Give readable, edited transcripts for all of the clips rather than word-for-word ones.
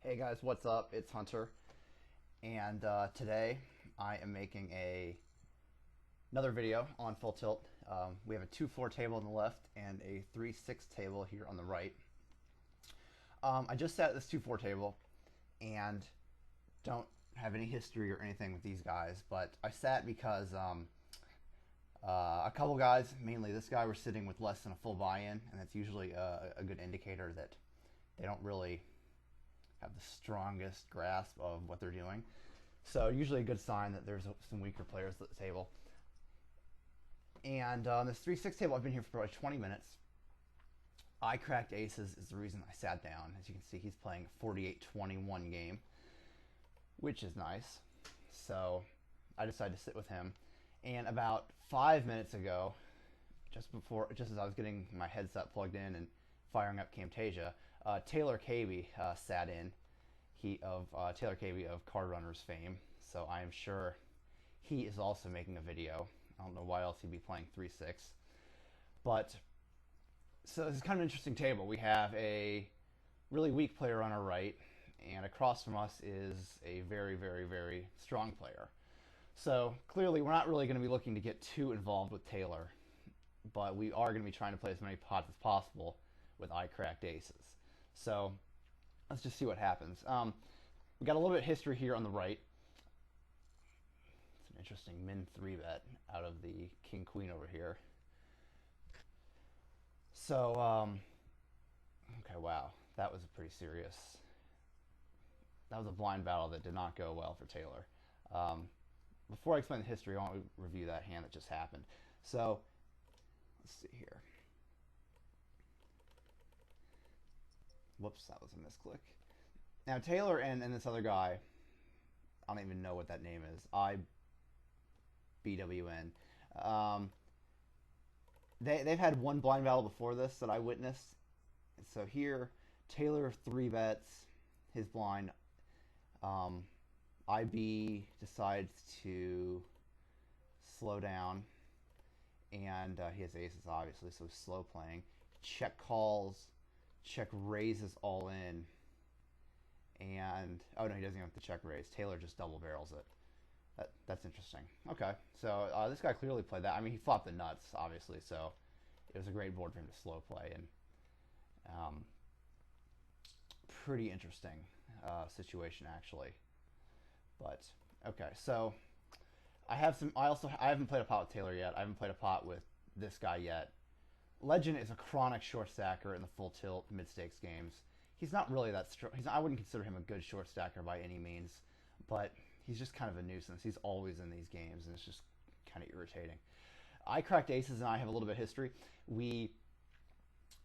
Hey guys, what's up? It's Hunter, and today I am making another video on Full Tilt. We have a 2-4 table on the left and a 3-6 table here on the right. I just sat at this 2-4 table and don't have any history or anything with these guys, but I sat because a couple guys, mainly this guy, were sitting with less than a full buy-in, and that's usually a good indicator that they don't really have the strongest grasp of what they're doing. So usually a good sign that there's some weaker players at the table. And on this 3-6 table, I've been here for probably 20 minutes. I cracked aces is the reason I sat down. As you can see, he's playing a 48-21 game, which is nice. So I decided to sit with him. And about 5 minutes ago, just as I was getting my headset plugged in and firing up Camtasia, Taylor Caby sat in. Taylor Caby of Card Runners fame. So I am sure he is also making a video. I don't know why else he'd be playing 3-6. But so this is kind of an interesting table. We have a really weak player on our right, and across from us is a very, very, very strong player. So clearly we're not really going to be looking to get too involved with Taylor, but we are going to be trying to play as many pots as possible with I cracked aces. So let's just see what happens. We got a little bit of history here on the right. It's an interesting min 3-bet out of the king queen over here. So okay, wow, that was a pretty serious. That was a blind battle that did not go well for Taylor. Before I explain the history, I want to review that hand that just happened. So let's see here. Whoops, that was a misclick. Now Taylor and this other guy, I don't even know what that name is. IBWN. They've had one blind battle before this that I witnessed. So here, Taylor 3-bets his blind. IB decides to slow down, and he has aces obviously, so he's slow playing. Check calls, check raises all in, and oh no, he doesn't even have to check raise. Taylor just double barrels it. That's interesting. Okay, so this guy clearly played that. I mean, he flopped the nuts obviously, so it was a great board for him to slow play, and pretty interesting situation actually. But okay, so I haven't played a pot with Taylor yet. I haven't played a pot with this guy yet. Legend is a chronic short stacker in the full tilt mid stakes games. He's not really that strong. I wouldn't consider him a good short stacker by any means, but he's just kind of a nuisance. He's always in these games, and it's just kind of irritating. I cracked aces, and I have a little bit of history.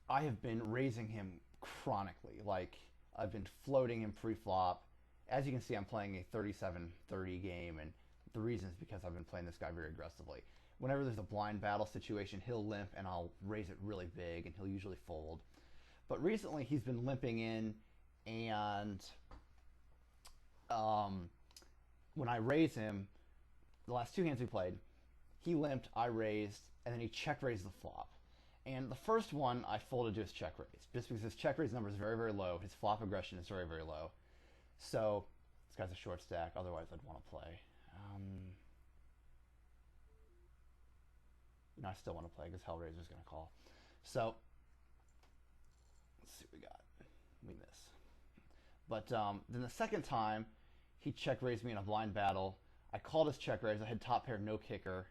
I have been raising him chronically. Like, I've been floating him pre-flop. As you can see, I'm playing a 37-30 game, and the reason is because I've been playing this guy very aggressively. Whenever there's a blind battle situation, he'll limp, and I'll raise it really big, and he'll usually fold. But recently, he's been limping in, and when I raise him, the last two hands we played, he limped, I raised, and then he check-raised the flop. And the first one, I folded to his check-raise, just because his check-raise number is very, very low. His flop aggression is very, very low. So this guy's a short stack. Otherwise, I'd want to play. No, I still want to play because Hellraiser's going to call. So let's see what we got. We miss. But then the second time, he check raised me in a blind battle. I called his check raise. I had top pair, no kicker,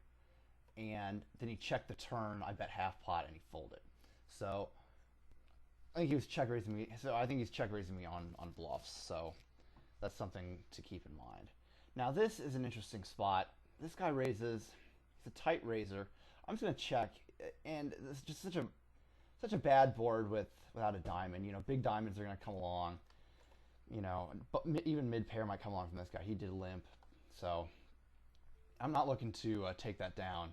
and then he checked the turn. I bet half pot, and he folded. So I think he was check raising me. So I think he's check raising me on bluffs. So that's something to keep in mind. Now this is an interesting spot. This guy raises. He's a tight raiser. I'm just gonna check, and this is just such a bad board without a diamond. You know, big diamonds are gonna come along. You know, but even mid pair might come along from this guy. He did limp, so I'm not looking to take that down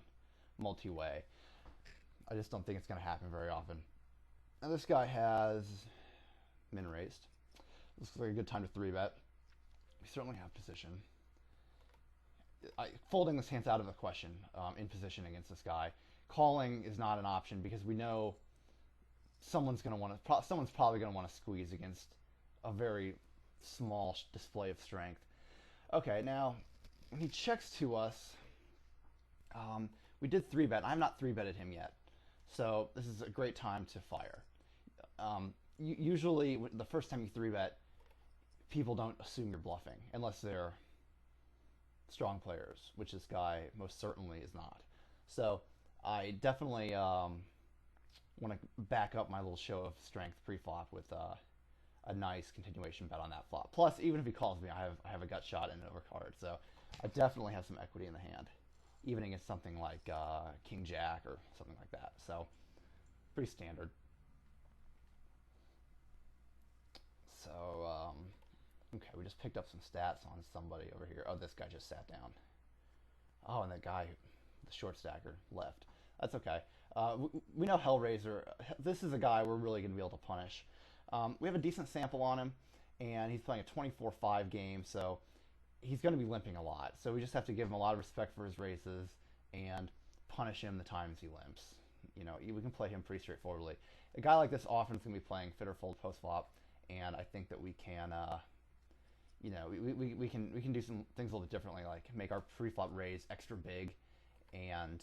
multi-way. I just don't think it's gonna happen very often. Now this guy has min raised. Looks like a good time to 3-bet. We certainly have position. Folding this hand's out of the question in position against this guy. Calling is not an option because we know someone's probably going to want to squeeze against a very small display of strength. Okay, now when he checks to us, we did 3-bet. I've not 3-betted him yet, so this is a great time to fire. Usually, the first time you 3-bet, people don't assume you're bluffing unless they're strong players, which this guy most certainly is not. So I definitely want to back up my little show of strength pre-flop with a nice continuation bet on that flop. Plus, even if he calls me, I have a gut shot and an overcard, so I definitely have some equity in the hand, even against something like King Jack or something like that. So pretty standard. So okay, we just picked up some stats on somebody over here. Oh, this guy just sat down. Oh, and that guy, the short stacker, left. That's okay. We know Hellraiser. This is a guy we're really going to be able to punish. We have a decent sample on him, and he's playing a 24-5 game, so he's going to be limping a lot. So we just have to give him a lot of respect for his races and punish him the times he limps. You know, we can play him pretty straightforwardly. A guy like this often is going to be playing fit or fold post flop, and I think that we can, you know, we can do some things a little bit differently, like make our pre-flop raise extra big, and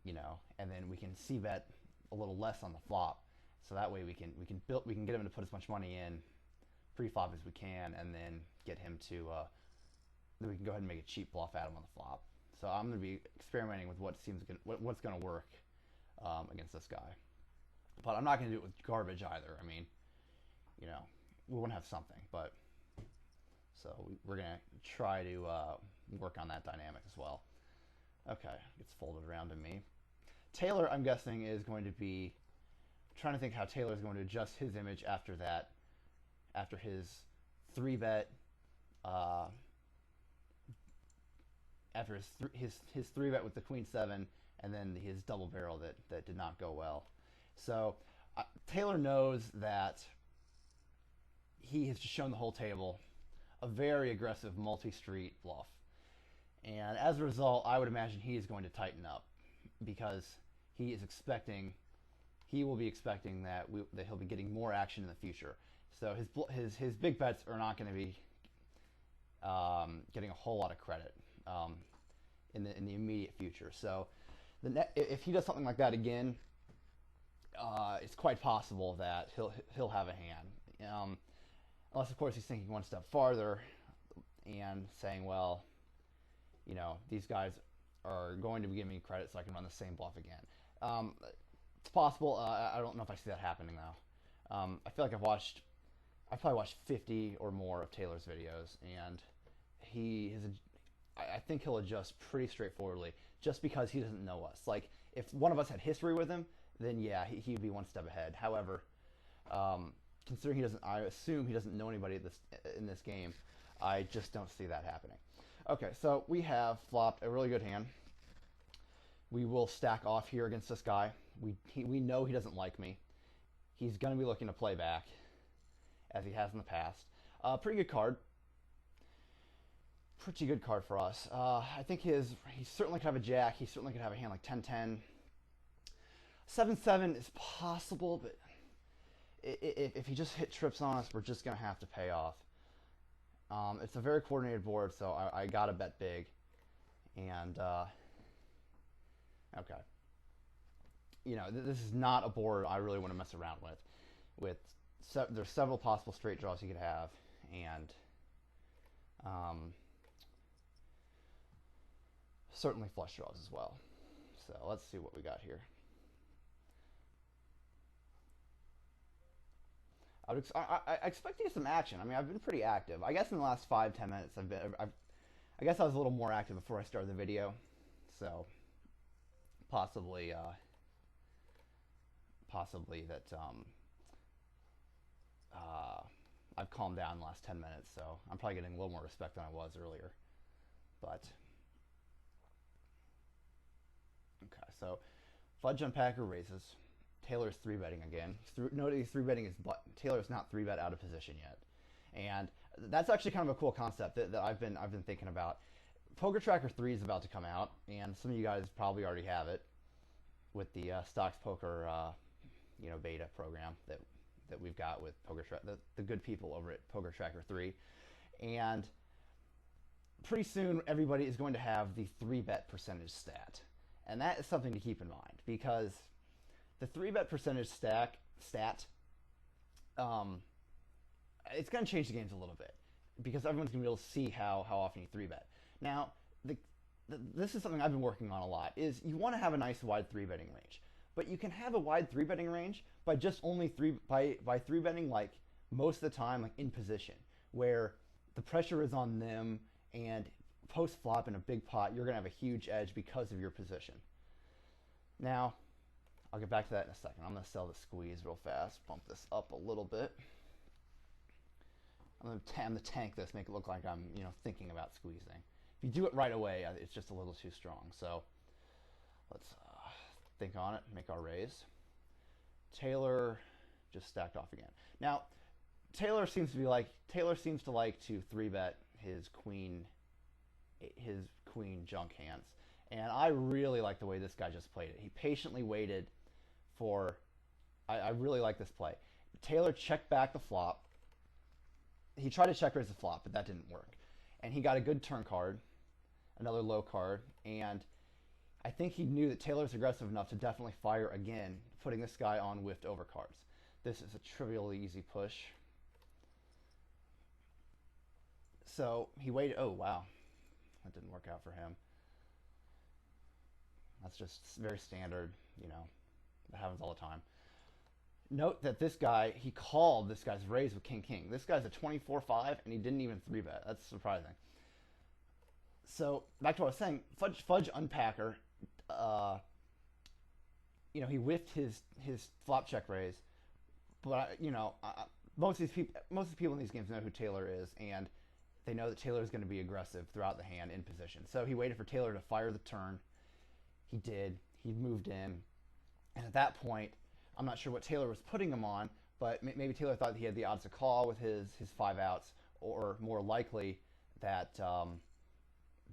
you know, and then we can c-bet a little less on the flop, so that way we can get him to put as much money in pre-flop as we can, and then get him to then we can go ahead and make a cheap bluff at him on the flop. So I'm going to be experimenting with what's going to work against this guy, but I'm not going to do it with garbage either. I mean, you know, we want to have something, but so we're going to try to work on that dynamic as well. Okay, gets folded around to me. Taylor, I'm guessing, is going to be trying to think how Taylor is going to adjust his image after that, after his 3-bet, after his 3-bet with the Queen-7, and then his double barrel that did not go well. So Taylor knows that he has just shown the whole table a very aggressive multi-street bluff. And as a result, I would imagine he is going to tighten up, because he will be expecting that he'll be getting more action in the future. So his big bets are not going to be getting a whole lot of credit in the immediate future. So if he does something like that again, it's quite possible that he'll have a hand. Unless, of course, he's thinking one step farther and saying, well, you know, these guys are going to be giving me credit so I can run the same bluff again. It's possible. I don't know if I see that happening, though. I feel like I've probably watched 50 or more of Taylor's videos, and I think he'll adjust pretty straightforwardly just because he doesn't know us. Like, if one of us had history with him, then yeah, he'd be one step ahead. However, considering I assume he doesn't know anybody in this game, I just don't see that happening. Okay, so we have flopped a really good hand. We will stack off here against this guy. We know he doesn't like me. He's going to be looking to play back, as he has in the past. Pretty good card. Pretty good card for us. I think he certainly could have a jack. He certainly could have a hand like 10-10. 7-7 is possible, but if he just hit trips on us, we're just going to have to pay off. It's a very coordinated board, so I got to bet big. And, okay. You know, this is not a board I really want to mess around with. There's several possible straight draws you could have, and certainly flush draws as well. So let's see what we got here. I expect to get some action. I mean, I've been pretty active. I guess in the last 5-10 minutes, I guess I was a little more active before I started the video, so possibly that I've calmed down in the last 10 minutes. So I'm probably getting a little more respect than I was earlier. But okay, so Fudge Unpacker raises. Taylor's 3-betting again. Notice he's 3-betting Taylor's not 3-bet out of position yet, and that's actually kind of a cool concept that I've been thinking about. Poker Tracker 3 is about to come out, and some of you guys probably already have it with the Stocks Poker beta program that that we've got with the good people over at Poker Tracker 3. And pretty soon everybody is going to have the 3-bet percentage stat. And that is something to keep in mind, because the 3-bet percentage stat, it's going to change the games a little bit, because everyone's going to be able to see how often you 3-bet. Now, this is something I've been working on a lot, is you want to have a nice wide 3-betting range. But you can have a wide 3-betting range by just only 3-betting like most of the time, like in position, where the pressure is on them, and post-flop in a big pot, you're going to have a huge edge because of your position. Now, I'll get back to that in a second. I'm going to sell the squeeze real fast, bump this up a little bit. I'm going to tank this, make it look like I'm thinking about squeezing. If you do it right away, it's just a little too strong. So let's think on it, make our raise. Taylor just stacked off again. Now, Taylor seems to like to 3-bet his queen junk hands, and I really like the way this guy just played it. He patiently waited for. I really like this play. Taylor checked back the flop. He tried to check raise the flop, but that didn't work, and he got a good turn card, another low card, and I think he knew that Taylor's aggressive enough to definitely fire again, putting this guy on whiffed over cards. This is a trivially easy push. So he waited. Oh, wow. That didn't work out for him. That's just very standard, that happens all the time. Note that this guy, he called this guy's raise with king-king. This guy's a 24-5, and he didn't even 3-bet. That's surprising. So, back to what I was saying, Fudge Unpacker, he whiffed his flop check raise, but, most of the people in these games know who Taylor is, and they know that Taylor is going to be aggressive throughout the hand in position. So he waited for Taylor to fire the turn. He did. He moved in. And at that point, I'm not sure what Taylor was putting him on, but maybe Taylor thought that he had the odds to call with his 5 outs, or more likely that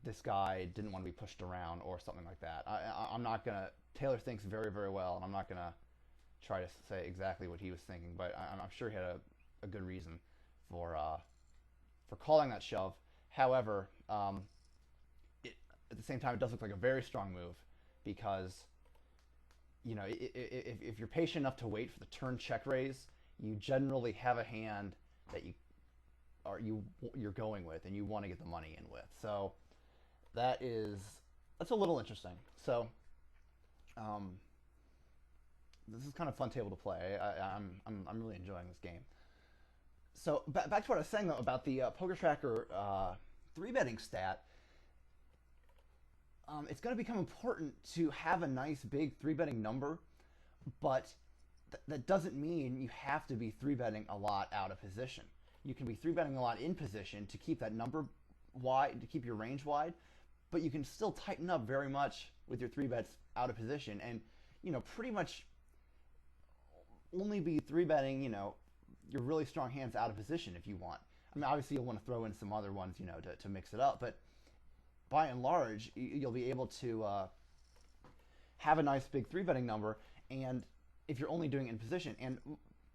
this guy didn't want to be pushed around or something like that. I'm not going to... Taylor thinks very, very well, and I'm not going to try to say exactly what he was thinking, but I'm sure he had a good reason for calling that shove. However, at the same time, it does look like a very strong move, because if you're patient enough to wait for the turn check raise, you generally have a hand that you're going with, and you want to get the money in with. So that's a little interesting. So this is kind of a fun table to play. I'm really enjoying this game. So back to what I was saying though about the Poker Tracker 3-betting stat. It's going to become important to have a nice big 3-betting number, but that doesn't mean you have to be 3-betting a lot out of position. You can be 3-betting a lot in position to keep that number wide, to keep your range wide, but you can still tighten up very much with your 3-bets out of position, and pretty much only be 3-betting your really strong hands out of position if you want. I mean, obviously you'll want to throw in some other ones to mix it up, but by and large, you'll be able to have a nice big 3-betting number, and if you're only doing it in position, and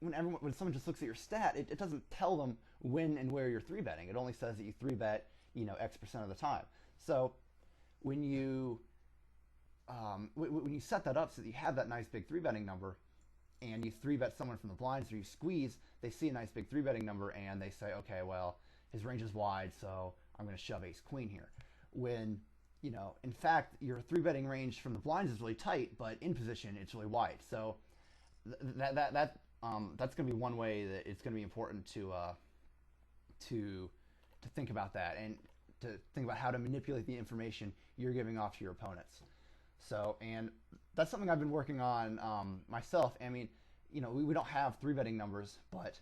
when someone just looks at your stat, it doesn't tell them when and where you're 3-betting. It only says that you 3-bet, X% of the time. So when you set that up so that you have that nice big 3-betting number, and you 3-bet someone from the blinds, or you squeeze, they see a nice big 3-betting number, and they say, okay, well, his range is wide, so I'm going to shove ace-queen here. When, in fact, your 3-betting range from the blinds is really tight, but in position, it's really wide. So that's going to be one way that it's going to be important to think about that, and to think about how to manipulate the information you're giving off to your opponents. So, and that's something I've been working on myself. I mean, we don't have 3-betting numbers, but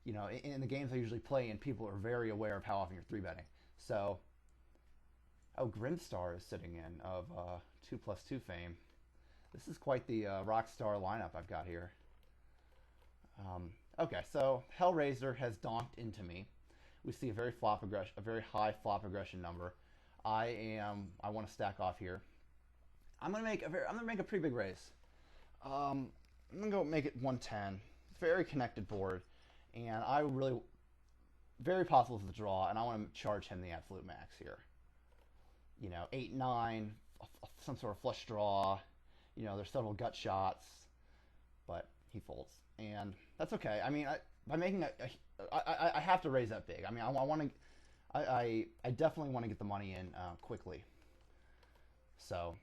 in the games I usually play in, people are very aware of how often you're 3-betting. So, Grimstar is sitting in of 2+2 fame. This is quite the rock star lineup I've got here. Okay, so Hellraiser has donked into me. We see a very high flop aggression number. I want to stack off here. I'm gonna make a pretty big raise. I'm gonna go make it 110. very connected board, and I really very possible to the draw, and I want to charge him the absolute max here. 8-9, some sort of flush draw. There's several gut shots, but he folds, and that's okay. I mean, by making I have to raise that big. I mean, I want to. I definitely want to get the money in quickly. So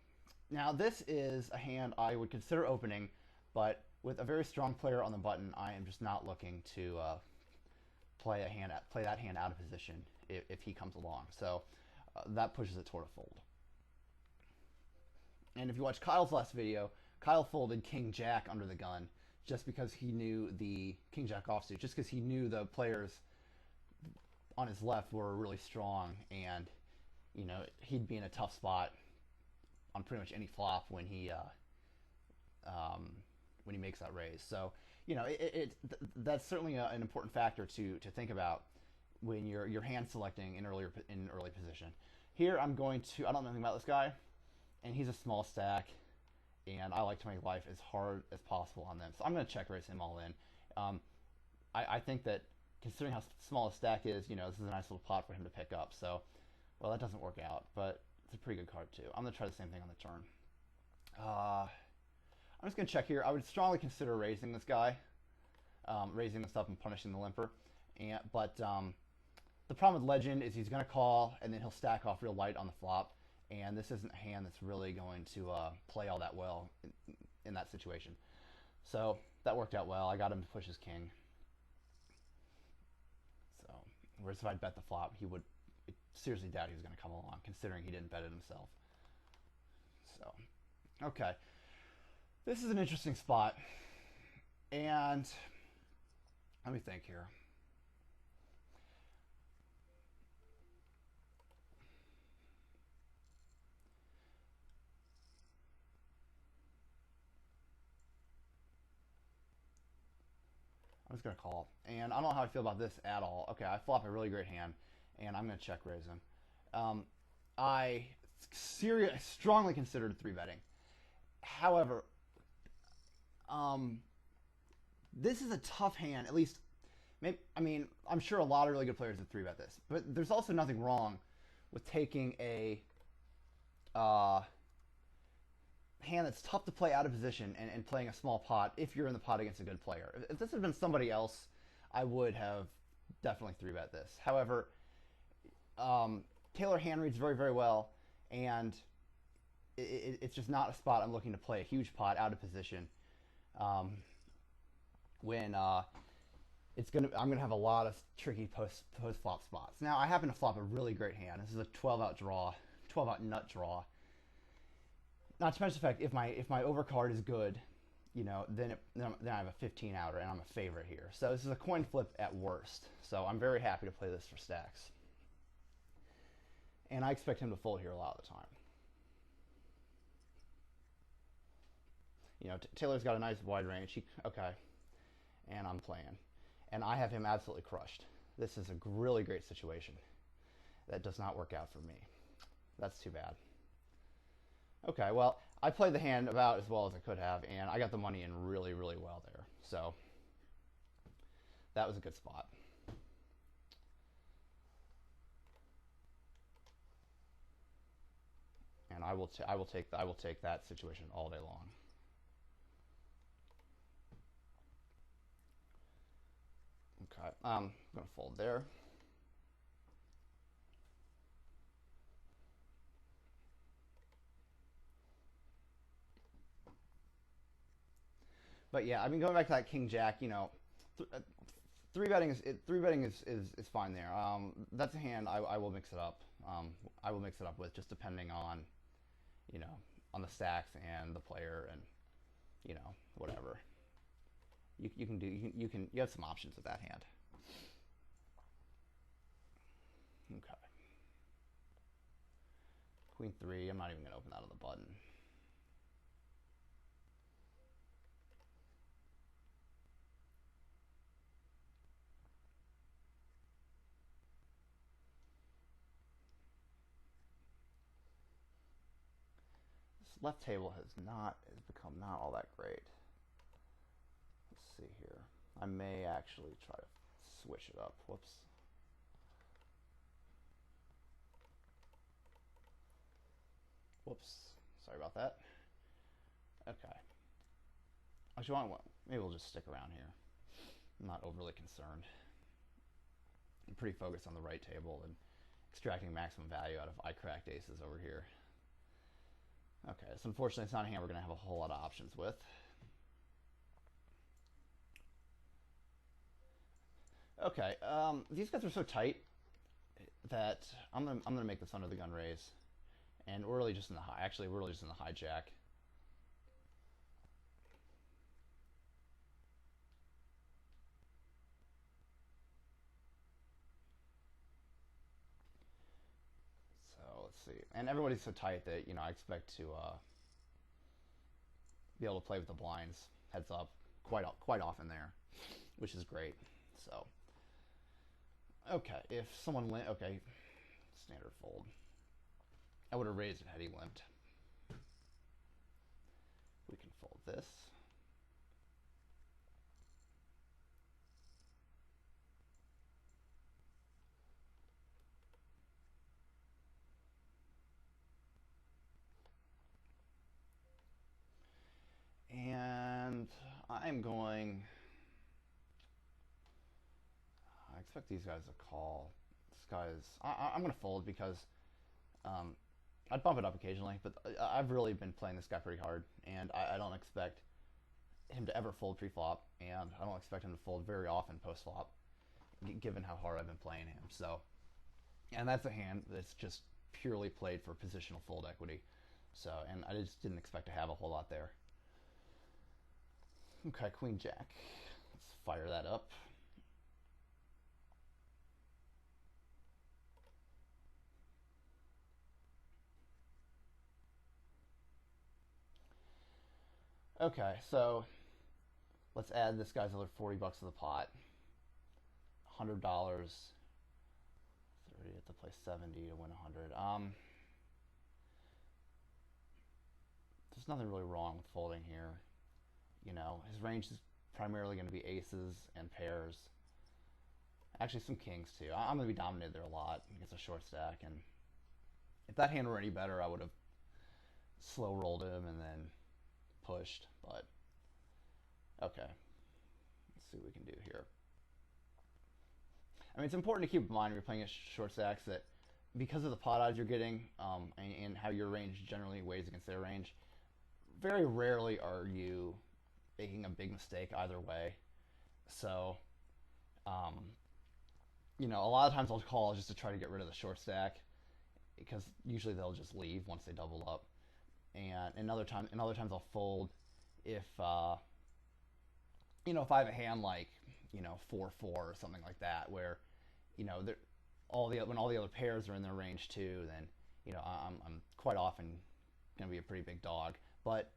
now this is a hand I would consider opening, but with a very strong player on the button, I am just not looking to play that hand out of position if he comes along. So that pushes it toward a fold. And if you watch Kyle's last video, Kyle folded King Jack under the gun just because he knew the King Jack offsuit, just because he knew the players on his left were really strong, and he'd be in a tough spot on pretty much any flop when he makes that raise. So that's certainly an important factor to think about when you're hand selecting in early position. Here I don't know anything about this guy, and he's a small stack, and I like to make life as hard as possible on them. So I'm going to check raise him all in. I think that considering how small a stack is, this is a nice little pot for him to pick up. So, well, that doesn't work out, but it's a pretty good card too. I'm going to try the same thing on the turn. I'm just going to check here. I would strongly consider raising this guy, raising this up and punishing the limper. But the problem with Legend is he's going to call, and then he'll stack off real light on the flop. And this isn't a hand that's really going to play all that well in that situation. So that worked out well. I got him to push his king. So, whereas if I'd bet the flop, he would seriously doubt he was going to come along, considering he didn't bet it himself. So, okay. This is an interesting spot. And let me think here. I'm just going to call. And I don't know how I feel about this at all. Okay, I flop a really great hand, and I'm going to check raise him. I strongly considered 3-betting. However, this is a tough hand. At least, I'm sure a lot of really good players would 3-bet this. But there's also nothing wrong with taking a hand that's tough to play out of position and playing a small pot if you're in the pot against a good player. If this had been somebody else, I would have definitely 3-bet this. However, Taylor hand reads very, very well, and it's just not a spot I'm looking to play a huge pot out of position when I'm gonna have a lot of tricky post flop spots. Now I happen to flop a really great hand. This is a 12-out draw, 12-out nut draw. Not to mention the fact if my overcard is good, then I have a 15-outer and I'm a favorite here. So this is a coin flip at worst. So I'm very happy to play this for stacks. And I expect him to fold here a lot of the time. Taylor's got a nice wide range. Okay. And I'm playing. And I have him absolutely crushed. This is a really great situation. That does not work out for me. That's too bad. Okay, well, I played the hand about as well as I could have, and I got the money in really, really well there. So that was a good spot. And I will take that situation all day long. Okay, I'm gonna fold there. But yeah, going back to that King Jack, 3-betting is fine there. That's a hand I will mix it up. I will mix it up with, just depending on, on the stacks and the player and, whatever. You have some options with that hand. Okay. Queen 3. I'm not even gonna open that on the button. Left table has become not all that great. Let's see here. I may actually try to switch it up. Whoops. Whoops. Sorry about that. Okay. Actually, maybe we'll just stick around here. I'm not overly concerned. I'm pretty focused on the right table and extracting maximum value out of I cracked aces over here. Okay, so unfortunately it's not a hand we're going to have a whole lot of options with. Okay, these guys are so tight that I'm gonna make this under the gun raise, and we're really just in the high. Actually, we're really just in the hijack. So let's see, and everybody's so tight that I expect to be able to play with the blinds heads up quite often there, which is great. So. Okay, if someone okay, standard fold. I would have raised it had he limped. We can fold this. And I'm going... I expect these guys to call. This guy's... I'm going to fold because I'd bump it up occasionally, but I've really been playing this guy pretty hard, and I don't expect him to ever fold pre-flop, and I don't expect him to fold very often post-flop, given how hard I've been playing him. So, and that's a hand that's just purely played for positional fold equity. So, and I just didn't expect to have a whole lot there. Okay, Queen Jack. Let's fire that up. Okay, so let's add this guy's other 40 bucks to the pot. $100. 30 to play 70 to win 100. There's nothing really wrong with folding here. His range is primarily going to be aces and pairs. Actually, some kings too. I'm going to be dominated there a lot against a short stack, and if that hand were any better, I would have slow rolled him and then pushed, but okay. Let's see what we can do here. I mean, it's important to keep in mind when you're playing a short stacks that because of the pot odds you're getting and how your range generally weighs against their range, very rarely are you making a big mistake either way. So, a lot of times I'll call just to try to get rid of the short stack because usually they'll just leave once they double up. And other times I'll fold if if I have a hand like 4-4 or something like that where when all the other pairs are in their range too, then I'm quite often going to be a pretty big dog. But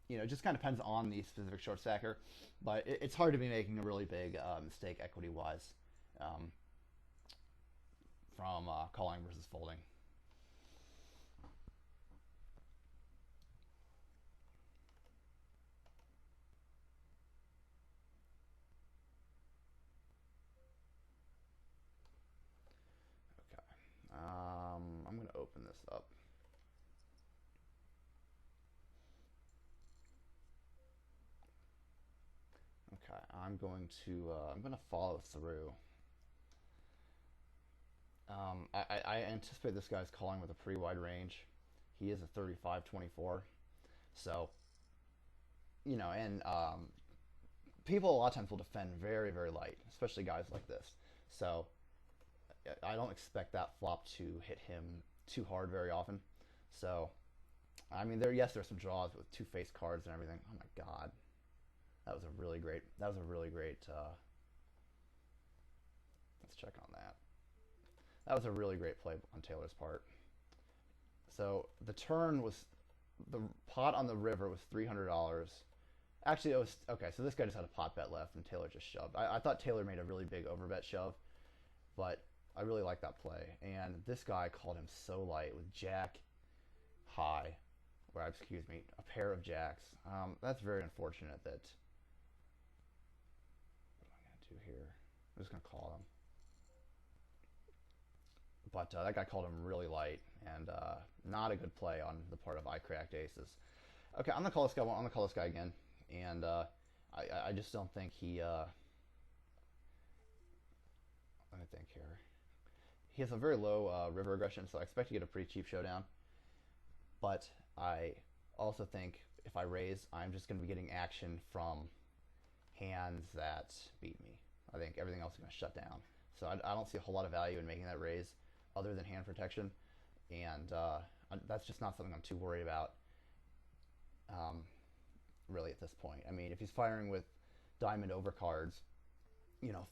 it just kind of depends on the specific short stacker. But it's hard to be making a really big mistake equity wise from calling versus folding. I'm going to open this up. Okay, I'm going to follow through. I anticipate this guy's calling with a pretty wide range. He is a 35-24, so and people a lot of times will defend very, very light, especially guys like this. So I don't expect that flop to hit him too hard very often. So, I mean, there's some draws with two face cards and everything. Oh my god, that was a really great. Let's check on that. That was a really great play on Taylor's part. So the pot on the river was $300. Actually, it was okay. So this guy just had a pot bet left, and Taylor just shoved. I thought Taylor made a really big overbet shove, but I really like that play. And this guy called him so light with Jack high, a pair of jacks. That's very unfortunate that do here? I'm just gonna call him. But that guy called him really light, and not a good play on the part of I cracked aces. Okay, I'm gonna call this guy. I'm gonna call this guy again, and I just don't think he. Let me think here. He has a very low river aggression, so I expect to get a pretty cheap showdown. But I also think if I raise, I'm just going to be getting action from hands that beat me. I think everything else is going to shut down. So I don't see a whole lot of value in making that raise other than hand protection. And that's just not something I'm too worried about really at this point. I mean, if he's firing with diamond overcards,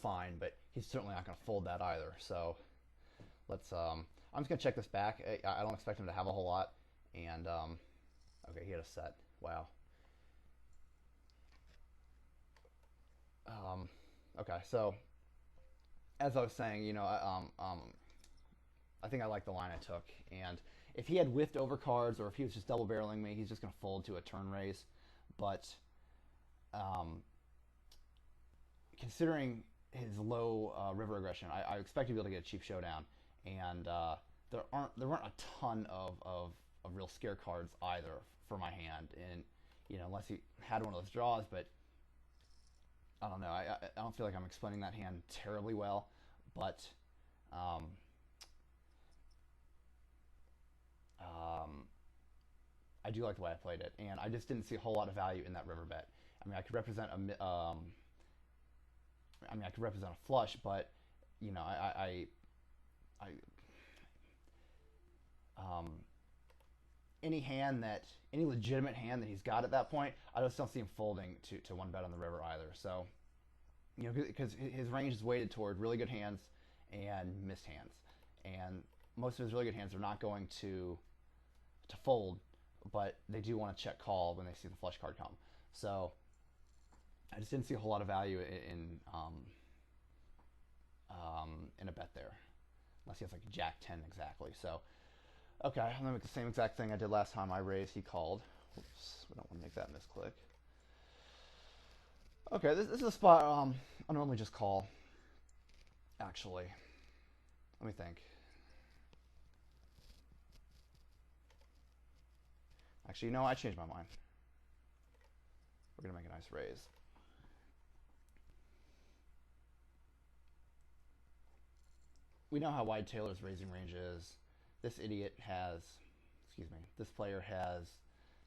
fine, but he's certainly not going to fold that either. So let's. I'm just going to check this back. I don't expect him to have a whole lot. And okay, he had a set. Wow. Okay, so as I was saying, I think I like the line I took, and if he had whiffed overcards or if he was just double barreling me, he's just going to fold to a turn raise. But considering his low river aggression, I expect to be able to get a cheap showdown, and there weren't a ton of real scare cards either for my hand, and unless he had one of those draws. But I don't know. I don't feel like I'm explaining that hand terribly well, but I do like the way I played it, and I just didn't see a whole lot of value in that river bet. I mean, I could represent a flush, but any legitimate hand that he's got at that point, I just don't see him folding to one bet on the river either. So, because his range is weighted toward really good hands and missed hands, and most of his really good hands are not going to fold, but they do want to check call when they see the flush card come. So I just didn't see a whole lot of value in a bet there, unless he has like Jack 10 exactly. So okay, I'm gonna make the same exact thing I did last time I raised. He called. Oops, we don't want to make that misclick. Okay, this is a spot I normally just call. Actually, let me think. Actually, I changed my mind. We're gonna make a nice raise. We know how wide Taylor's raising range is. This player has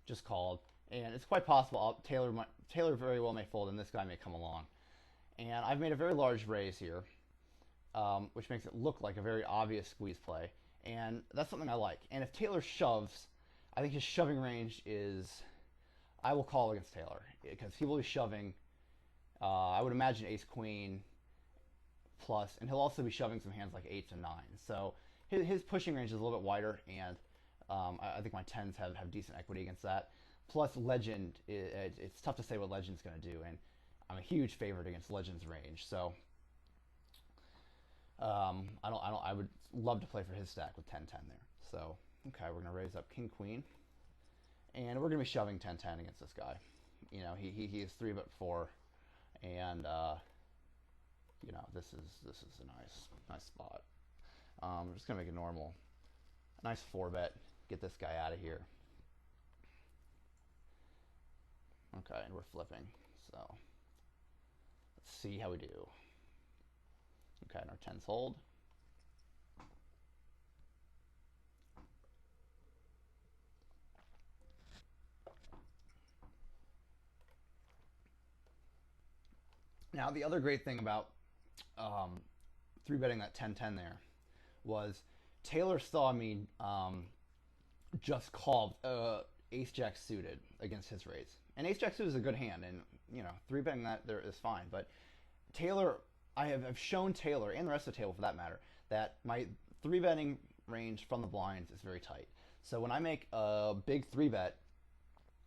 just called, and it's quite possible Taylor very well may fold, and this guy may come along. And I've made a very large raise here, which makes it look like a very obvious squeeze play, and that's something I like. And if Taylor shoves, I think his shoving range is, I will call against Taylor, because he will be shoving, I would imagine ace queen plus, and he'll also be shoving some hands like 8s and 9s. So his pushing range is a little bit wider, and I think my 10s have decent equity against that. Plus legend, it's tough to say what legend's going to do, and I'm a huge favorite against legend's range. So I would love to play for his stack with 10-10 there. So okay, we're going to raise up king queen, and we're going to be shoving 10-10 against this guy. He is 3-4, and this is a nice spot. I'm just gonna make it normal. A nice 4-bet. Get this guy out of here. Okay, and we're flipping. So let's see how we do. Okay, and our 10s hold. Now, the other great thing about 3-betting that 10-10 there was Taylor saw me just call ace-jack suited against his raise. And ace-jack suited is a good hand, and 3-betting that there is fine. But Taylor, I've shown Taylor, and the rest of the table for that matter, that my 3-betting range from the blinds is very tight. So when I make a big 3-bet,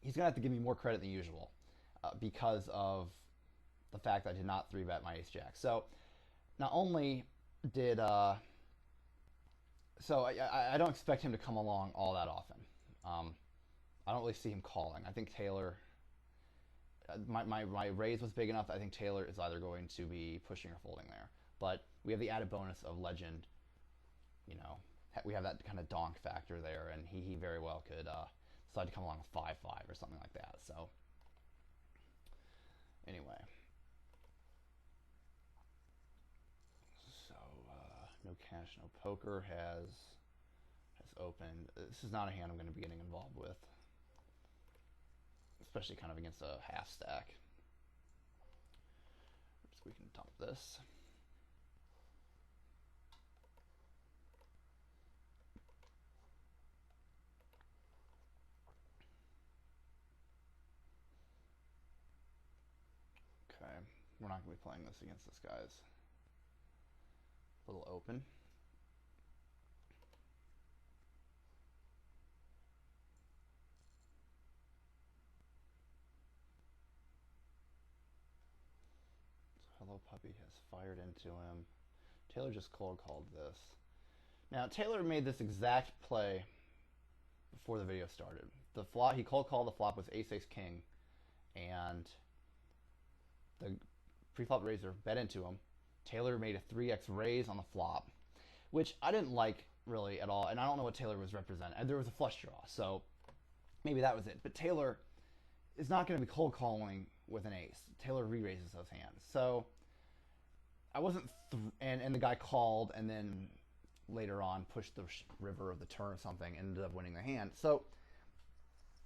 he's going to have to give me more credit than usual because of the fact that I did not 3-bet my ace-jack. So not only did... So I don't expect him to come along all that often. I don't really see him calling. I think Taylor my raise was big enough. I think Taylor is either going to be pushing or folding there. But we have the added bonus of legend. You know, we have that kind of donk factor there, and he very well could decide to come along with 5-5 or something like that. So anyway, so no cash, no poker has opened. This is not a hand I'm going to be getting involved with, especially kind of against a half stack. So we can dump this. Okay, we're not going to be playing this against this guy's little open. Hello Puppy has fired into him. Taylor just cold called this. Now Taylor made this exact play before the video started. The flop he cold called the flop was ace ace king, and the pre-flop raiser bet into him. Taylor made a 3x raise on the flop, which I didn't like really at all, and I don't know what Taylor was representing. There was a flush draw, so maybe that was it. But Taylor is not going to be cold calling with an ace. Taylor re-raises those hands. So I wasn't, and the guy called, and then later on pushed the river of the turn or something, and ended up winning the hand. So,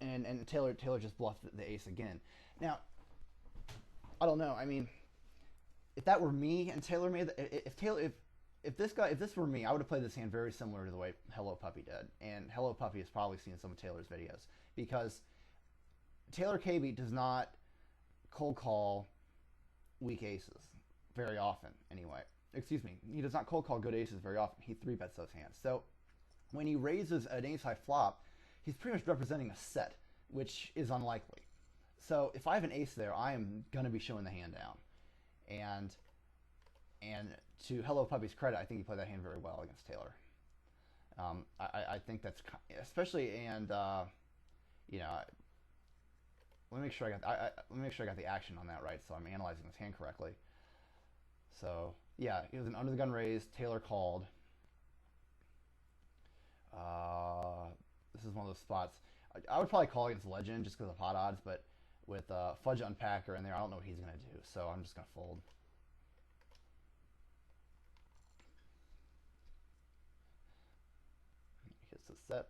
and Taylor just bluffed the ace again. Now, I don't know. I mean, if that were me and Taylor made if this were me, I would have played this hand very similar to the way Hello Puppy did. And Hello Puppy has probably seen some of Taylor's videos, because Taylor KB does not cold call weak aces very often anyway. Excuse me, he does not cold call good aces very often. He 3-bets those hands. So when he raises an ace high flop, he's pretty much representing a set, which is unlikely. So if I have an ace there, I am going to be showing the hand down. And to Hello Puppy's credit, I think he played that hand very well against Taylor. I think that's especially, and you know, let me make sure I got the action on that right, so I'm analyzing this hand correctly. So yeah, it was an under the gun raise. Taylor called. This is one of those spots. I would probably call against Legend just because of pot odds, but with Fudge Unpacker in there, I don't know what he's going to do, so I'm just going to fold. Hits the set.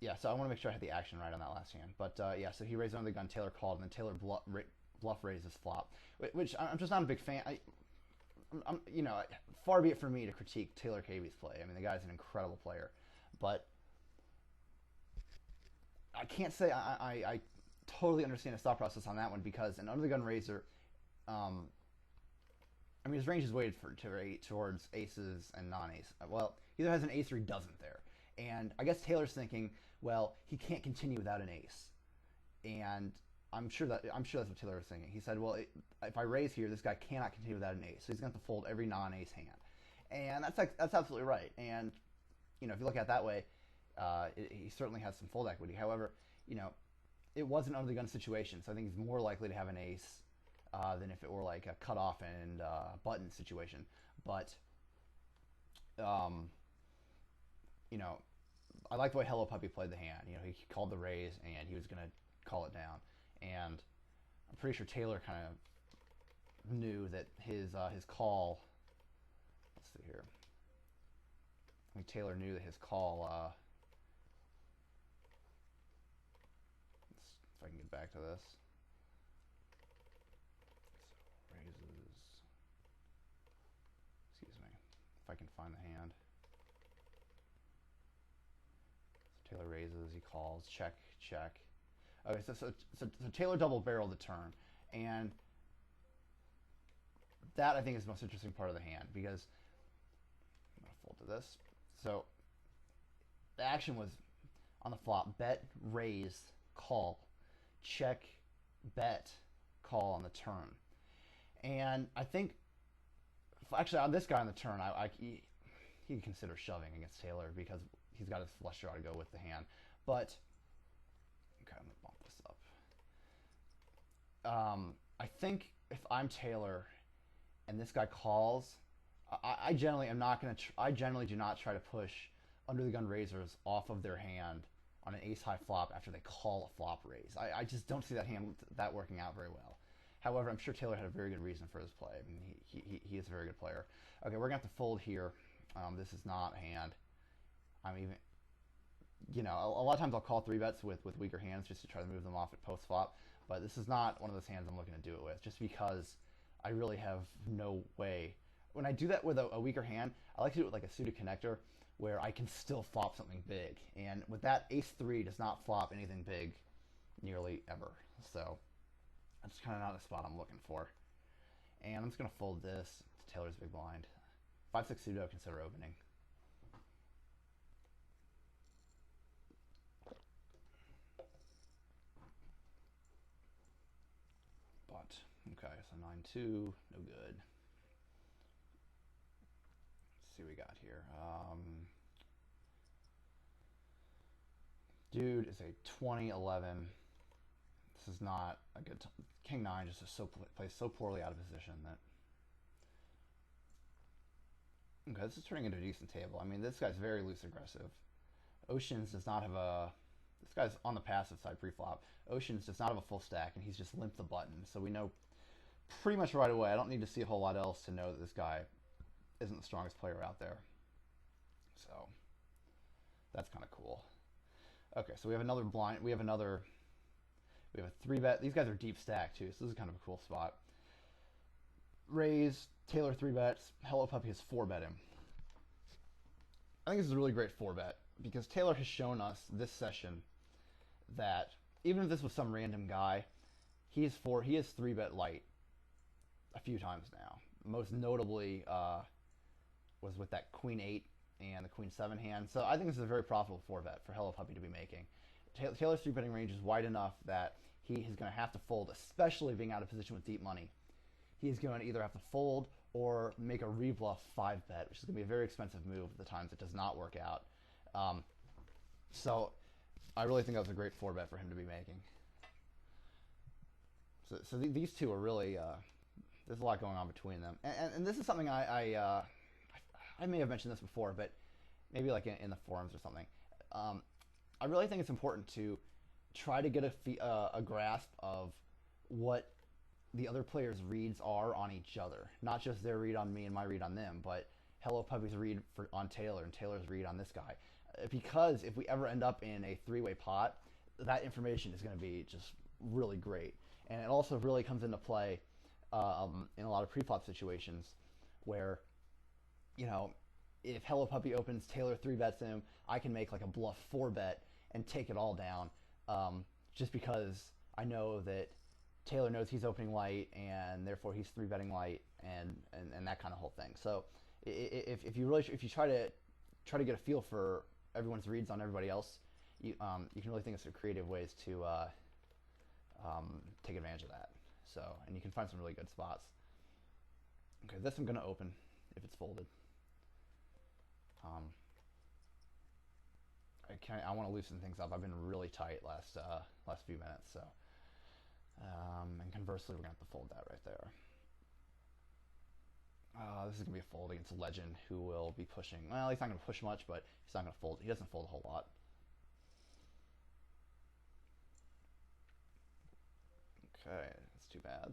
Yeah, so I want to make sure I had the action right on that last hand. But yeah, so he raised under the gun, Taylor called, and then Taylor bluff raised his flop, which I'm just not a big fan. I'm, you know, far be it for me to critique Taylor KB's play. I mean, the guy's an incredible player, but I can't say I totally understand his thought process on that one, because an under the gun raiser, I mean, his range is weighted towards aces and non-ace. Well, he either has an ace or he doesn't there. And I guess Taylor's thinking, well, he can't continue without an ace. And I'm sure that's what Taylor was thinking. He said, well, if I raise here, this guy cannot continue without an ace, so he's going to have to fold every non-ace hand. And that's absolutely right. And you know, if you look at it that way, he certainly has some fold equity. However, you know, it was an under the gun situation, so I think he's more likely to have an ace than if it were like a cutoff and button situation. But you know, I like the way Hello Puppy played the hand. You know, he called the raise and he was going to call it down. And I'm pretty sure Taylor kind of knew that his call. Let's see here. I think Taylor knew that his call. If I can get back to this. So raises. Excuse me. If I can find the hand. So Taylor raises. He calls. Check. Check. Okay, so Taylor double barreled the turn, and that I think is the most interesting part of the hand, because I'm gonna fold to this. So the action was on the flop: bet, raise, call, check, bet, call on the turn. And I think, actually, on this guy on the turn, he'd consider shoving against Taylor because he's got his flush draw to go with the hand, but Okay, I'm gonna bump this up. I think if I'm Taylor and this guy calls, I generally am not gonna. I generally do not try to push under the gun raisers off of their hand on an ace high flop after they call a flop raise. I just don't see that working out very well. However, I'm sure Taylor had a very good reason for his play. I mean, he is a very good player. Okay, we're gonna have to fold here. This is not a hand. I'm even, a lot of times I'll call 3-bets with weaker hands just to try to move them off at post flop. But this is not one of those hands I'm looking to do it with, just because I really have no way. When I do that with a weaker hand, I like to do it with like a suited connector, where I can still flop something big. And with that, ace-3 does not flop anything big nearly ever. So that's kind of not the spot I'm looking for. And I'm just going to fold this to Taylor's big blind. 5-6 pseudo, consider opening. But, okay, so 9-2, no good. Let's see what we got here. Dude is a 20-11. This is not a good time. King 9 just is plays so poorly out of position that. Okay, this is turning into a decent table. I mean, this guy's very loose aggressive. Oceans does not have a. This guy's on the passive side pre-flop. Oceans does not have a full stack, and he's just limped the button. So we know pretty much right away. I don't need to see a whole lot else to know that this guy isn't the strongest player out there. So that's kind of cool. Okay, so we have another blind. We have a 3-bet. These guys are deep stack too, so this is kind of a cool spot. Raise, Taylor 3-bets. Hello Puppy has 4-bet him. I think this is a really great 4-bet because Taylor has shown us this session that even if this was some random guy, he is 3-bet light a few times now. Most notably was with that Queen 8 and the Queen 7 hand. So I think this is a very profitable 4-bet for Hello Puppy to be making. Taylor's 3-betting range is wide enough that he is going to have to fold, especially being out of position with deep money. He's going to either have to fold or make a rebluff 5-bet, which is going to be a very expensive move at the times it does not work out. So I really think that was a great 4-bet for him to be making. So these two are really, there's a lot going on between them. And this is something I may have mentioned this before, but maybe like in the forums or something. I really think it's important to try to get a grasp of what the other players' reads are on each other. Not just their read on me and my read on them, but Hello Puppy's read on Taylor and Taylor's read on this guy. Because if we ever end up in a 3-way pot, that information is going to be just really great. And it also really comes into play in a lot of pre-flop situations where, if Hello Puppy opens, Taylor 3-bets him, I can make like a bluff 4-bet and take it all down, just because I know that Taylor knows he's opening light and therefore he's 3-betting light and that kind of whole thing. So if you try to get a feel for everyone's reads on everybody else, you can really think of some creative ways to take advantage of that. So, and you can find some really good spots. Okay, this I'm going to open if it's folded. I want to loosen things up. I've been really tight last few minutes, so and conversely, we're gonna have to fold that right there. This is gonna be a fold against a legend who will be pushing. Well, he's not gonna push much, but he's not gonna fold. He doesn't fold a whole lot. Okay, that's too bad.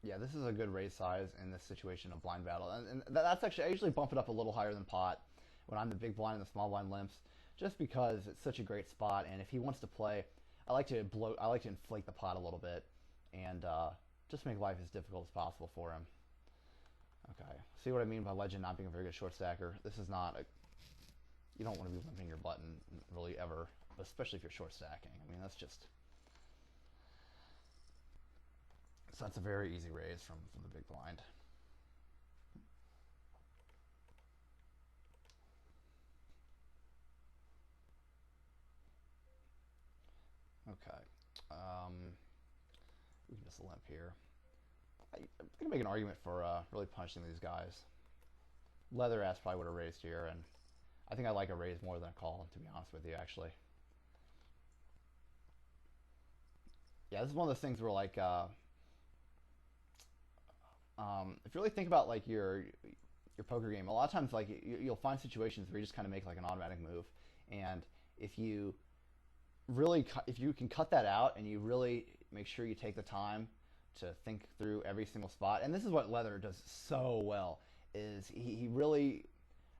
Yeah, this is a good raise size in this situation of blind battle. And that's actually, I usually bump it up a little higher than pot when I'm the big blind and the small blind limps, just because it's such a great spot. And if he wants to play, I like to inflate the pot a little bit and just make life as difficult as possible for him. Okay, see what I mean by legend not being a very good short stacker? This is not a, you don't want to be limping your button really ever, especially if you're short stacking. I mean, that's just, so that's a very easy raise from the big blind. Okay. We can just limp here. I'm gonna make an argument for really punching these guys. Leather ass probably would have raised here, and I think I like a raise more than a call, to be honest with you, actually. Yeah, this is one of those things where like if you really think about like your poker game, a lot of times like you'll find situations where you just kind of make like an automatic move, and if you if you can cut that out and you really make sure you take the time to think through every single spot, and this is what Leather does so well, is he really,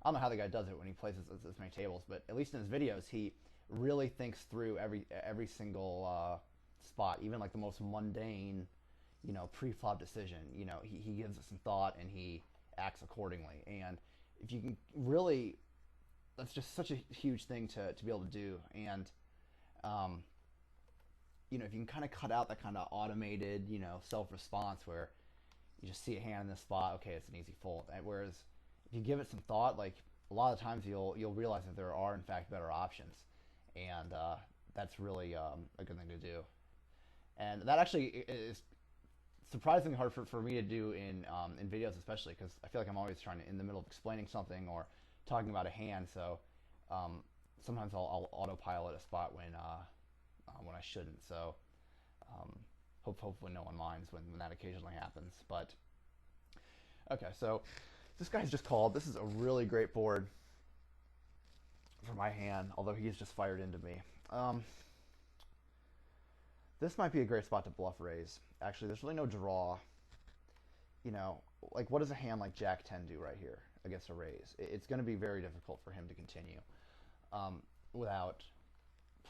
I don't know how the guy does it when he plays this many tables, but at least in his videos he really thinks through every single spot, even like the most mundane, pre-flop decision. He gives it some thought and he acts accordingly. And if you can really, that's just such a huge thing to be able to do. And if you can kind of cut out that kind of automated, self-response where you just see a hand in this spot, okay, it's an easy fold. Whereas if you give it some thought, like a lot of times you'll realize that there are in fact better options, and that's really a good thing to do. And that actually is surprisingly hard for me to do in videos, especially because I feel like I'm always trying to in the middle of explaining something or talking about a hand. So sometimes I'll autopilot a spot when I shouldn't. So hopefully no one minds when that occasionally happens. But okay, so this guy's just called. This is a really great board for my hand, although he's just fired into me. This might be a great spot to bluff raise. Actually, there's really no draw. Like what does a hand like Jack 10 do right here against a raise? It's going to be very difficult for him to continue without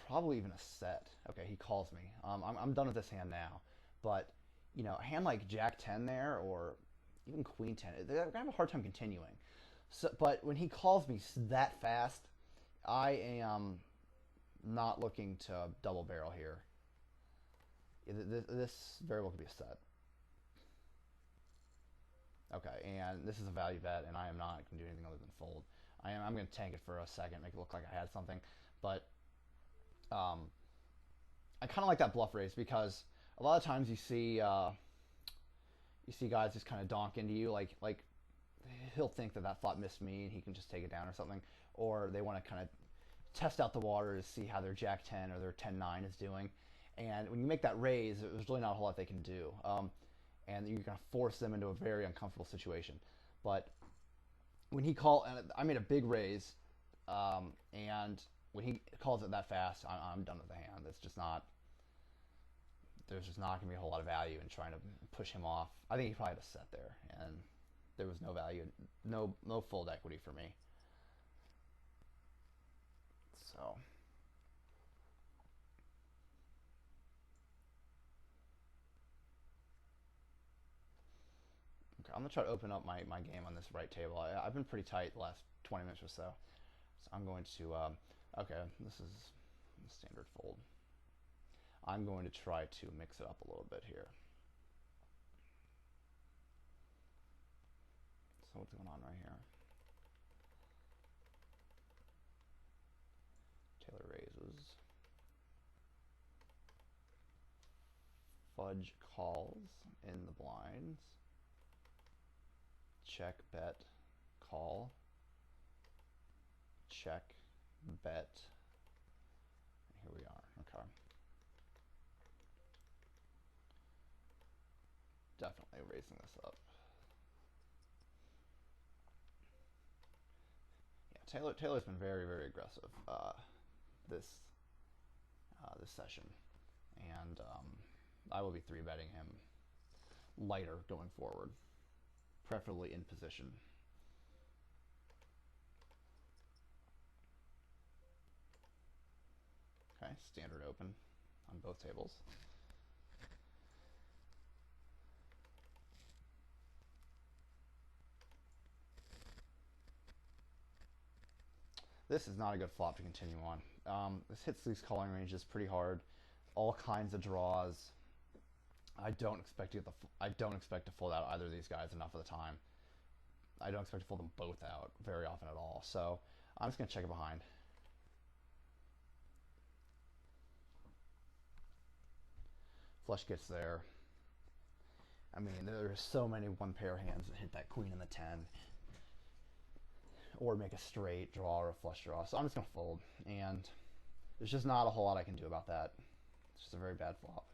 probably even a set. Okay, he calls me. I'm done with this hand now. But, a hand like Jack 10 there or even Queen 10, they're going to have a hard time continuing. So, but when he calls me that fast, I am not looking to double barrel here. This very well could be a set. Okay, and this is a value bet, and I am not going to do anything other than fold. I'm going to tank it for a second, make it look like I had something, but I kind of like that bluff raise because a lot of times you see guys just kind of donk into you, like he'll think that flop missed me and he can just take it down or something, or they want to kind of test out the water to see how their Jack 10 or their 10-9 is doing. And when you make that raise, there's really not a whole lot they can do. And you're going to force them into a very uncomfortable situation. But when he called, and I made a big raise, and when he calls it that fast, I'm done with the hand. It's just not, there's just not going to be a whole lot of value in trying to push him off. I think he probably had a set there, and there was no value, no fold equity for me. So. I'm going to try to open up my game on this right table. I've been pretty tight the last 20 minutes or so. So I'm going to, okay, this is a standard fold. I'm going to try to mix it up a little bit here. So what's going on right here? Taylor raises. Fudge calls in the blinds. Check, bet, call, check, bet, here we are, okay. Definitely raising this up. Yeah, Taylor's been very, very aggressive this session, and I will be 3-betting him lighter going forward. Preferably in position. Okay, standard open on both tables. This is not a good flop to continue on. This hits these calling ranges pretty hard. All kinds of draws. I don't expect to fold out either of these guys enough of the time. I don't expect to fold them both out very often at all. So I'm just going to check it behind. Flush gets there. I mean, there's so many one pair hands that hit that queen and the 10. Or make a straight draw or a flush draw. So I'm just going to fold. And there's just not a whole lot I can do about that. It's just a very bad flop.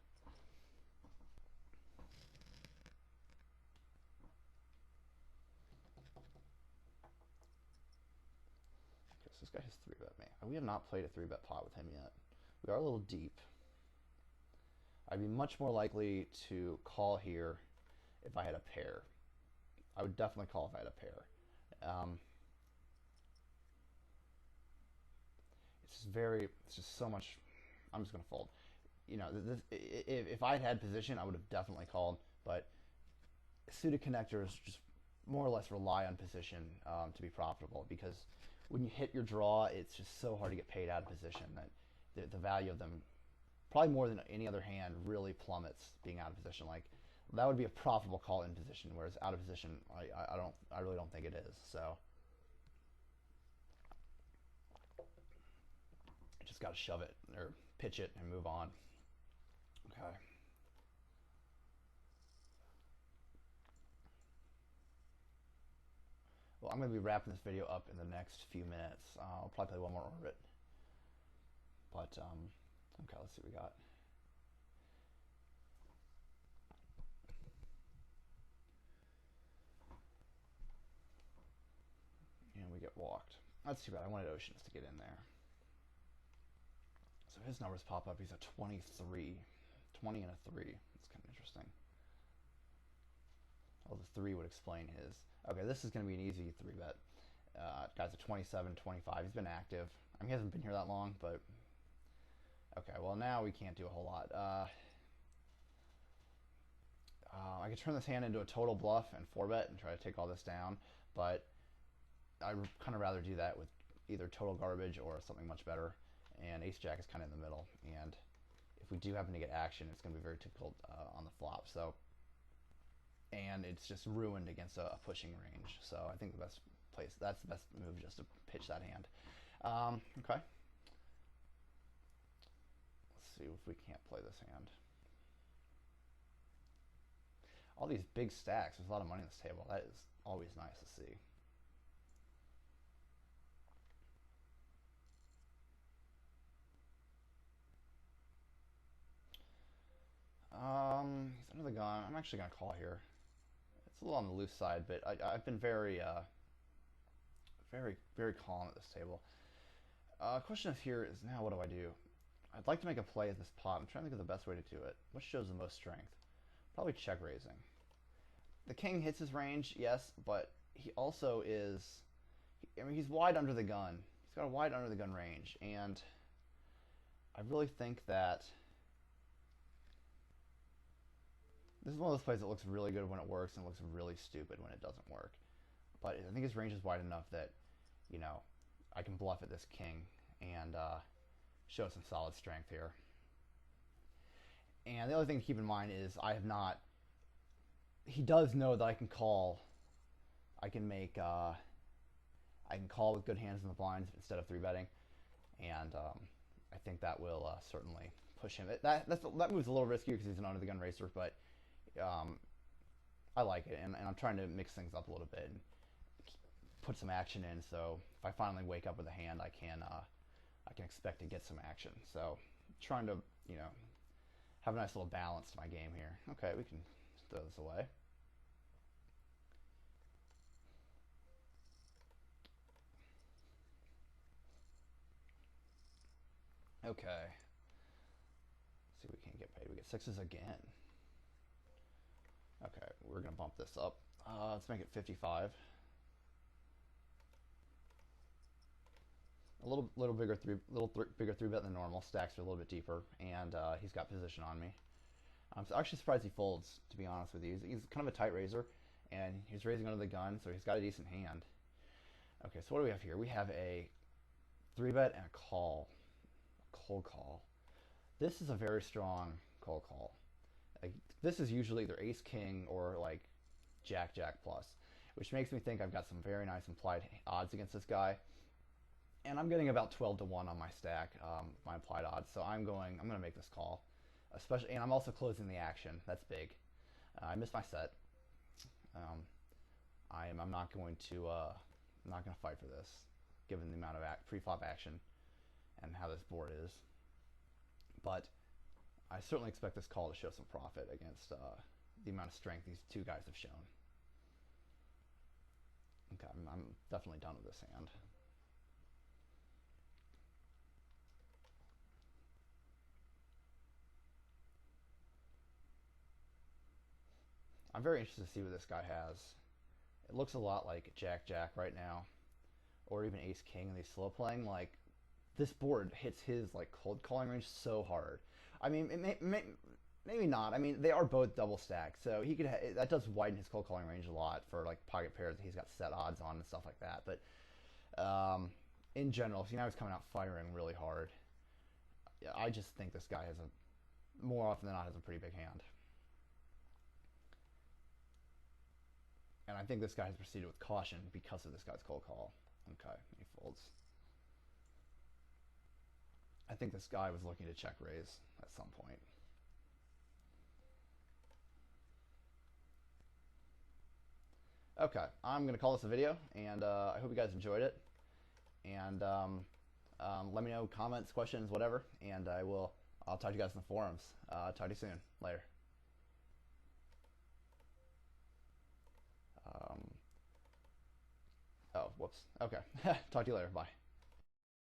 Okay, so this guy has 3-bet me. We have not played a 3-bet pot with him yet. We are a little deep. I'd be much more likely to call here if I had a pair. I would definitely call if I had a pair. It's just so much. I'm just going to fold. You know, if I had position, I would have definitely called. But suited connectors just more or less rely on position to be profitable, because when you hit your draw, it's just so hard to get paid out of position that the value of them, probably more than any other hand, really plummets being out of position. Like, that would be a profitable call in position, whereas out of position, I really don't think it is. So just got to shove it or pitch it and move on. Okay. Well, I'm going to be wrapping this video up in the next few minutes. I'll probably play one more orbit. But, okay, let's see what we got. And we get walked. That's too bad. I wanted Oceans to get in there. So his numbers pop up. He's a 23. 20 and a 3. That's kind of interesting. Well, the 3 would explain his. Okay, this is going to be an easy 3-bet. Guy's a 27, 25. He's been active. I mean, he hasn't been here that long, but... Okay, well, now we can't do a whole lot. I could turn this hand into a total bluff and 4-bet and try to take all this down, but I'd kind of rather do that with either total garbage or something much better. And Ace-Jack is kind of in the middle, and if we do happen to get action, it's going to be very difficult on the flop. So, and it's just ruined against a pushing range. So I think that's the best move, just to pitch that hand. Okay. Let's see if we can't play this hand. All these big stacks. There's a lot of money on this table. That is always nice to see. He's under the gun. I'm actually going to call here. It's a little on the loose side, but I've been very calm at this table. Question of here is now, what do I do? I'd like to make a play at this pot. I'm trying to think of the best way to do it. What shows the most strength? Probably check raising. The king hits his range, yes, but he also is... I mean, he's wide under the gun. He's got a wide under the gun range, and I really think that... This is one of those plays that looks really good when it works and looks really stupid when it doesn't work. But I think his range is wide enough that, you know, I can bluff at this king and show some solid strength here. And the other thing to keep in mind is I have not... He does know that I can call. I can make... I can call with good hands in the blinds instead of 3-betting. And I think that will certainly push him. That move's a little risky because he's an under the gun racer, but... I like it, and I'm trying to mix things up a little bit and put some action in. So if I finally wake up with a hand, I can expect to get some action. So trying to, you know, have a nice little balance to my game here. Okay, we can throw this away. Okay. Let's see if we can't get paid. We get 6s again. Okay, we're gonna bump this up. Let's make it 55. A little bigger 3-bet than normal. Stacks are a little bit deeper, and he's got position on me. I'm actually surprised he folds, to be honest with you. He's kind of a tight raiser, and he's raising under the gun, so he's got a decent hand. Okay, so what do we have here? We have a 3-bet and a call, a cold call. This is a very strong cold call. Like, this is usually either ace-king or like jack-jack plus, which makes me think I've got some very nice implied odds against this guy. And I'm getting about 12 to 1 on my stack, my implied odds. So I'm gonna make this call. especially, and I'm also closing the action. That's big. I missed my set. I'm not going to fight for this, given the amount of pre-flop action and how this board is. But I certainly expect this call to show some profit against the amount of strength these two guys have shown. Okay, I'm definitely done with this hand. I'm very interested to see what this guy has. It looks a lot like Jack-Jack right now, or even Ace-King in these slow playing. Like, this board hits his like cold calling range so hard. I mean, maybe not. I mean, they are both double stacked, so he could that does widen his cold calling range a lot for like pocket pairs that he's got set odds on and stuff like that. But in general, see, now he's coming out firing really hard. Yeah, I just think this guy has more often than not has a pretty big hand. And I think this guy has proceeded with caution because of this guy's cold call. Okay, he folds. I think this guy was looking to check raise at some point. Okay, I'm going to call this a video, and I hope you guys enjoyed it. And let me know comments, questions, whatever, and I'll talk to you guys in the forums. Talk to you soon. Later. Oh, whoops. Okay. Talk to you later. Bye.